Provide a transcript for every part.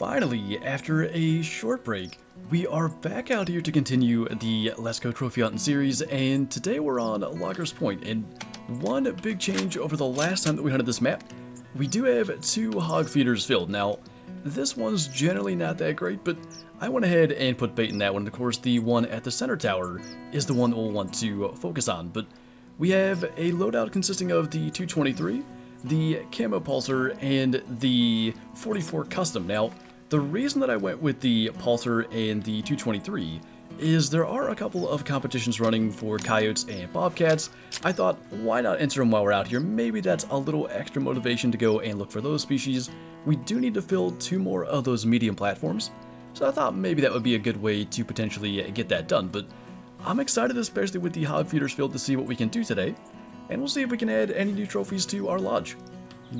Finally, after a short break, we are back out here to continue the Let's Go Trophy Hunting series, and today we're on Logger's Point, and one big change over the last time that we hunted this map. We do have 2 hog feeders filled. Now, this one's generally not that great, but I went ahead and put bait in that one. Of course, the one at the center tower is the one that we'll want to focus on, but we have a loadout consisting of the 223, the Camo Pulsar, and the 44 Custom. Now, the reason that I went with the Pulsar and the 223 is there are a couple of competitions running for coyotes and bobcats. I thought, why not enter them while we're out here? Maybe that's a little extra motivation to go and look for those species. We do need to fill 2 more of those medium platforms, so I thought maybe that would be a good way to potentially get that done. But I'm excited, especially with the hog feeders filled, to see what we can do today, and we'll see if we can add any new trophies to our lodge.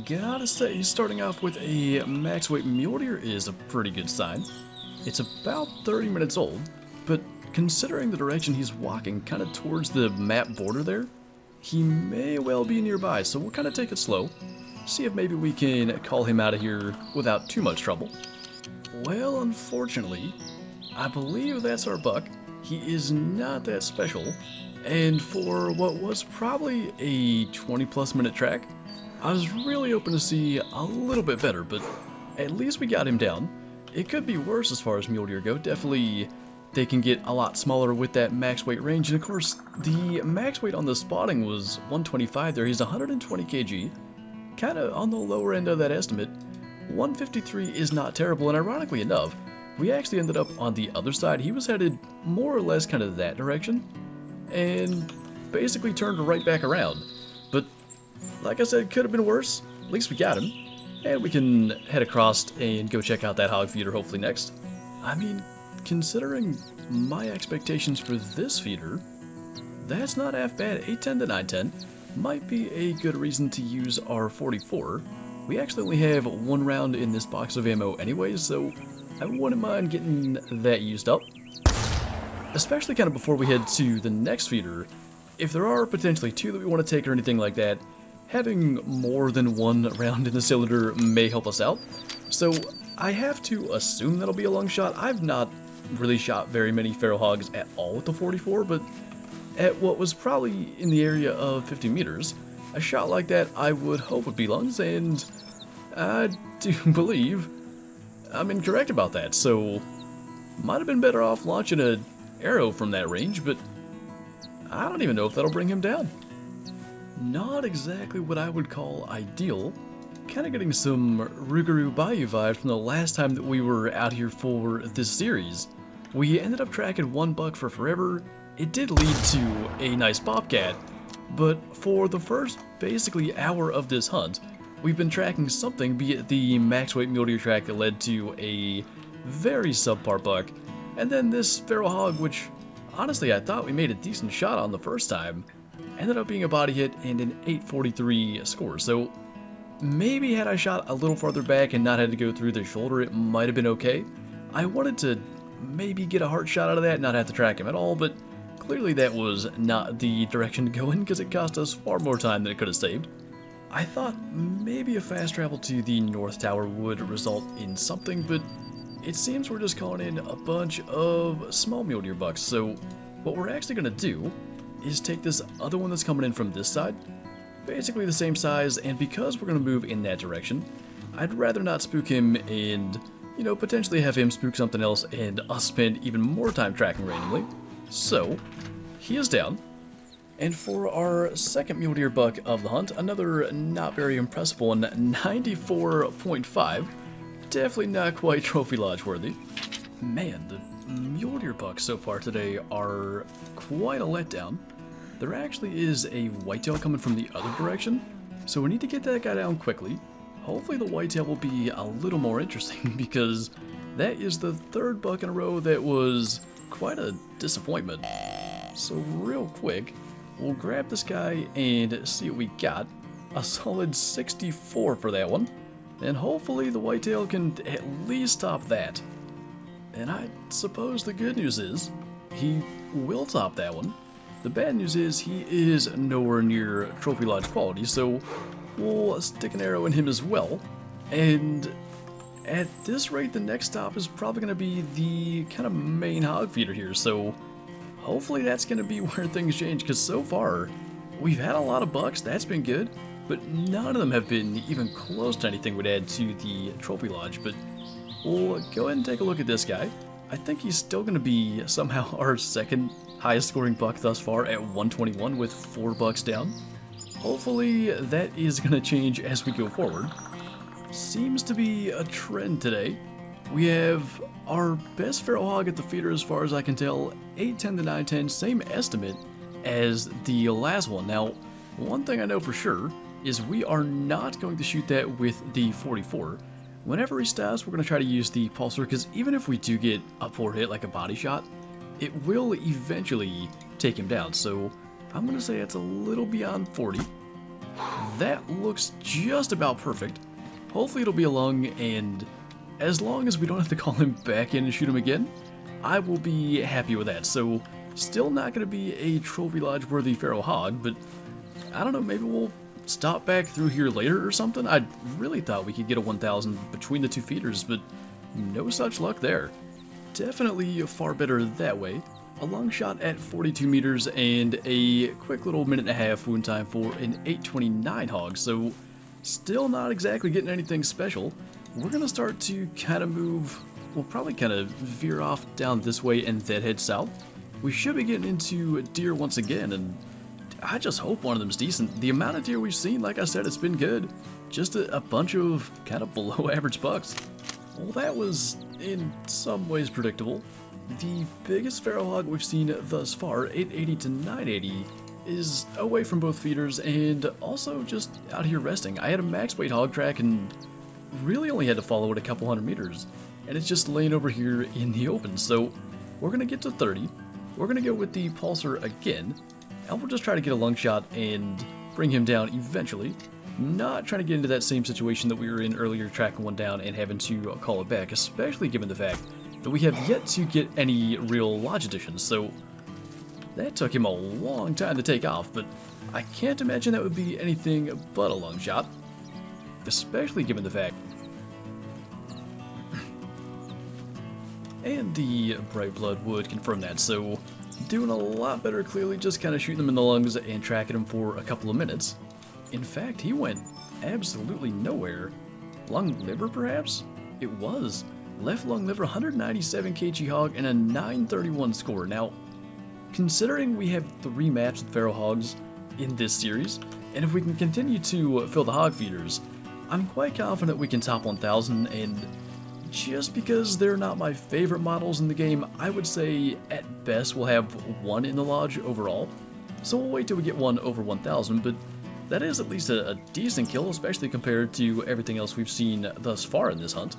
Gotta say, starting off with a max weight mule deer is a pretty good sign. It's about 30 minutes old, but considering the direction he's walking, kind of towards the map border there, he may well be nearby, so we'll kind of take it slow, see if maybe we can call him out of here without too much trouble. Well, unfortunately, I believe that's our buck. He is not that special, and for what was probably a 20+ minute track, I was really hoping to see a little bit better, but at least we got him down. It could be worse as far as mule deer go. Definitely they can get a lot smaller with that max weight range, and of course the max weight on the spotting was 125 there. He's 120 kg, kind of on the lower end of that estimate. 153 is not terrible, and ironically enough, we actually ended up on the other side. He was headed more or less kind of that direction, and basically turned right back around. But like I said, could have been worse. At least we got him, and we can head across and go check out that hog feeder hopefully next. I mean, considering my expectations for this feeder, that's not half bad. 810 to 910 might be a good reason to use our 44. We actually only have 1 round in this box of ammo anyways, so I wouldn't mind getting that used up. Especially kind of before we head to the next feeder. If there are potentially 2 that we want to take or anything like that, having more than 1 round in the cylinder may help us out. So I have to assume that'll be a long shot. I've not really shot very many feral hogs at all with the 44, but at what was probably in the area of 50 meters, a shot like that I would hope would be lungs, and I do believe I'm incorrect about that, so might have been better off launching an arrow from that range, but I don't even know if that'll bring him down. Not exactly what I would call ideal. Kind of getting some Rougarou Bayou vibes from the last time that we were out here for this series. We ended up tracking 1 buck for forever. It did lead to a nice bobcat, but for the first basically hour of this hunt, we've been tracking something, be it the max weight mule deer track that led to a very subpar buck, and then this feral hog, which honestly I thought we made a decent shot on the first time, ended up being a body hit and an 843 score. So maybe had I shot a little farther back and not had to go through the shoulder, it might have been okay. I wanted to maybe get a heart shot out of that, not have to track him at all, but clearly that was not the direction to go in because it cost us far more time than it could have saved. I thought maybe a fast travel to the North Tower would result in something, but it seems we're just calling in a bunch of small mule deer bucks. So what we're actually going to do is take this other one that's coming in from this side, basically the same size, and because we're going to move in that direction, I'd rather not spook him and, you know, potentially have him spook something else and us spend even more time tracking randomly. So he is down. And for our second mule deer buck of the hunt, another not very impressive one, 94.5. Definitely not quite trophy lodge worthy. Man, the mule deer bucks so far today are quite a letdown. There actually is a whitetail coming from the other direction, so we need to get that guy down quickly. Hopefully the whitetail will be a little more interesting because that is the 3rd buck in a row that was quite a disappointment. So real quick, we'll grab this guy and see what we got. A solid 64 for that one, and hopefully the whitetail can at least top that. And I suppose the good news is he will top that one. The bad news is he is nowhere near trophy lodge quality, so we'll stick an arrow in him as well. And at this rate, the next stop is probably going to be the kind of main hog feeder here, so hopefully that's going to be where things change, because so far, we've had a lot of bucks, that's been good, but none of them have been even close to anything would add to the trophy lodge. But we'll go ahead and take a look at this guy. I think he's still going to be somehow our second highest scoring buck thus far at 121 with 4 bucks down. Hopefully that is going to change as we go forward. Seems to be a trend today. We have our best feral hog at the feeder as far as I can tell, 810 to 910, same estimate as the last one. Now, one thing I know for sure is we are not going to shoot that with the 44. Whenever he stops, we're going to try to use the pulsar, because even if we do get a poor hit like a body shot, it will eventually take him down. So I'm going to say it's a little beyond 40. That looks just about perfect. Hopefully it'll be a lung, and as long as we don't have to call him back in and shoot him again, I will be happy with that. So still not going to be a trophy lodge worthy feral hog, but I don't know, maybe we'll stop back through here later or something. I really thought we could get a 1000 between the 2 feeders, but no such luck there. Definitely far better that way. A long shot at 42 meters and a quick little minute and a half wound time for an 829 hog, so still not exactly getting anything special. We're going to start to kind of move, we'll probably kind of veer off down this way and then head south. We should be getting into deer once again, and I just hope one of them's decent. The amount of deer we've seen, like I said, it's been good. Just a bunch of kind of below average bucks. Well, that was in some ways predictable. The biggest feral hog we've seen thus far, 880 to 980, is away from both feeders and also just out here resting. I had a max weight hog track and really only had to follow it a couple 100 meters, and it's just laying over here in the open. So we're going to get to 30. We're going to go with the pulsar again, and we'll just try to get a lung shot and bring him down eventually. Not trying to get into that same situation that we were in earlier, tracking one down and having to call it back, especially given the fact that we have yet to get any real lodge additions. So that took him a long time to take off, but I can't imagine that would be anything but a lung shot, especially given the fact. And the bright blood would confirm that, so doing a lot better, clearly just kind of shooting them in the lungs and tracking them for a couple of minutes. In fact, he went absolutely nowhere. Lung liver, perhaps? It was. Left lung liver, 197 kg hog, and a 931 score. Now, considering we have 3 maps with feral hogs in this series, and if we can continue to fill the hog feeders, I'm quite confident we can top 1000, and just because they're not my favorite models in the game, I would say at best we'll have 1 in the lodge overall. So we'll wait till we get 1 over 1000, but that is at least a decent kill, especially compared to everything else we've seen thus far in this hunt.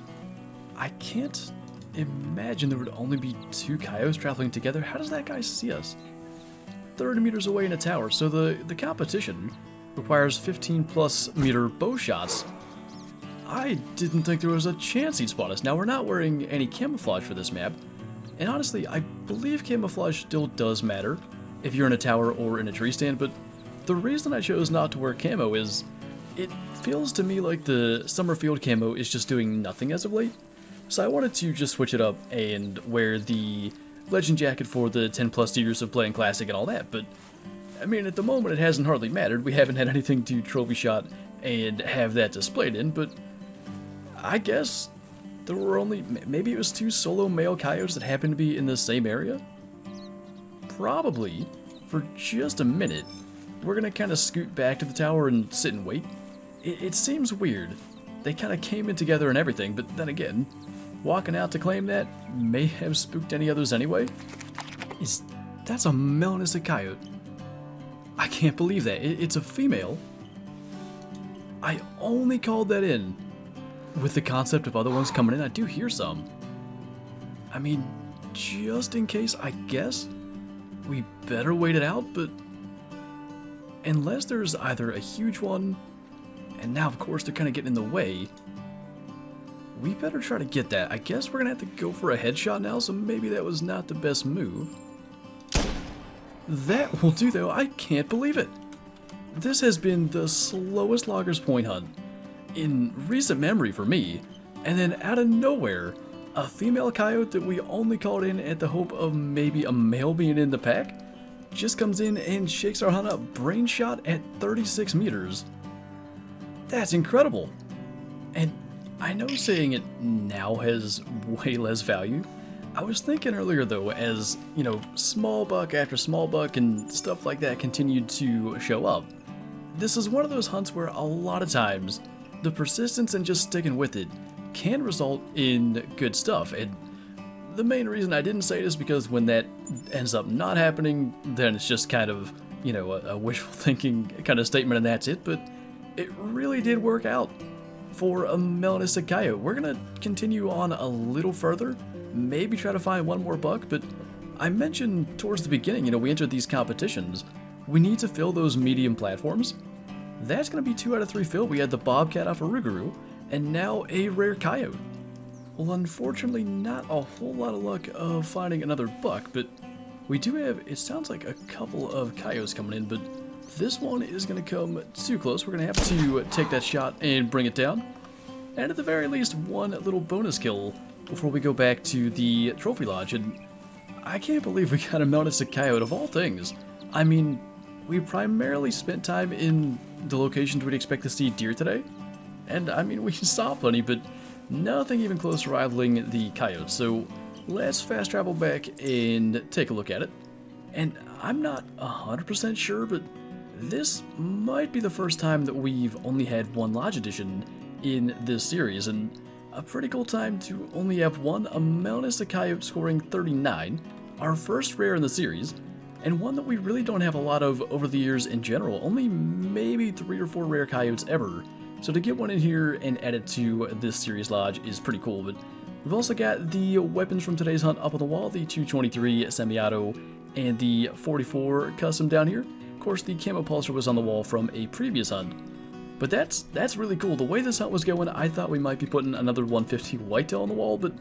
I can't imagine there would only be 2 coyotes traveling together. How does that guy see us? 30 meters away in a tower, so the competition requires 15+ meter bow shots. I didn't think there was a chance he'd spot us. Now, we're not wearing any camouflage for this map, and honestly, I believe camouflage still does matter if you're in a tower or in a tree stand, but the reason I chose not to wear camo is it feels to me like the Summerfield camo is just doing nothing as of late. So I wanted to just switch it up and wear the legend jacket for the 10+ years of playing Classic and all that, but I mean, at the moment it hasn't hardly mattered. We haven't had anything to trophy shot and have that displayed in, but I guess there were only, maybe it was 2 solo male coyotes that happened to be in the same area? Probably, for just a minute, we're gonna kind of scoot back to the tower and sit and wait. It seems weird. They kind of came in together and everything, but then again, walking out to claim that may have spooked any others anyway. That's a Melanistic Coyote. I can't believe that. It's a female. I only called that in with the concept of other ones coming in. I do hear some. I mean, just in case, I guess we better wait it out, but unless there's either a huge one, and now of course they're kind of getting in the way, we better try to get that. I guess we're gonna have to go for a headshot now, so maybe that was not the best move. That will do though. I can't believe it. This has been the slowest loggers point hunt in recent memory for me. And then out of nowhere, a female coyote that we only called in at the hope of maybe a male being in the pack just comes in and shakes our hunt up. Brain shot at 36 meters. That's incredible. And I know saying it now has way less value. I was thinking earlier though, as, you know, small buck after small buck and stuff like that continued to show up. This is one of those hunts where a lot of times the persistence and just sticking with it can result in good stuff. And the main reason I didn't say it is because when that ends up not happening, then it's just kind of, you know, a wishful thinking kind of statement and that's it. But it really did work out for a Melanistic Coyote. We're gonna continue on a little further, maybe try to find one more buck, but I mentioned towards the beginning, you know, we entered these competitions. We need to fill those medium platforms. That's gonna be 2 out of 3 filled. We had the Bobcat off of Rougarou, and now a rare coyote. Well, unfortunately, not a whole lot of luck of finding another buck, but we do have, it sounds like a couple of coyotes coming in, but this one is going to come too close. We're going to have to take that shot and bring it down. And at the very least, one little bonus kill before we go back to the trophy lodge. And I can't believe we got a Melanistic Coyote of all things. I mean, we primarily spent time in the locations we'd expect to see deer today. And I mean, we saw plenty, but nothing even close to rivaling the coyotes. So let's fast travel back and take a look at it. And I'm not 100% sure, but this might be the first time that we've only had one Lodge Edition in this series, and a pretty cool time to only have one, a Melanistic Coyote scoring 39, our first rare in the series, and one that we really don't have a lot of over the years in general, only maybe 3 or 4 rare coyotes ever, so to get one in here and add it to this series lodge is pretty cool. But we've also got the weapons from today's hunt up on the wall, the 223 semi-auto and the 44 custom down here. Of course, the camo pulsar was on the wall from a previous hunt. But that's really cool. The way this hunt was going, I thought we might be putting another 150 whitetail on the wall, but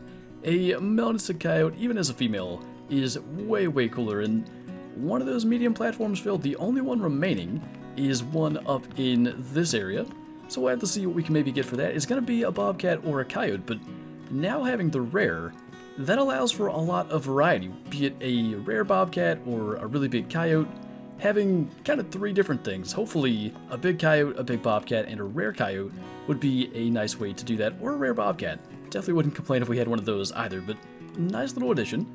a Melanistic Coyote, even as a female, is way, way cooler. And one of those medium platforms filled, the only one remaining is one up in this area. So we'll have to see what we can maybe get for that. It's going to be a Bobcat or a Coyote, but now having the rare, that allows for a lot of variety, be it a rare Bobcat or a really big Coyote. Having kind of 3 different things. Hopefully a big coyote, a big bobcat, and a rare coyote would be a nice way to do that, or a rare bobcat. Definitely wouldn't complain if we had one of those either, but nice little addition.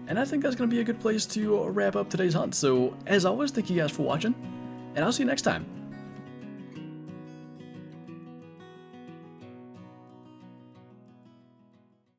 And I think that's going to be a good place to wrap up today's hunt. So as always, thank you guys for watching, and I'll see you next time.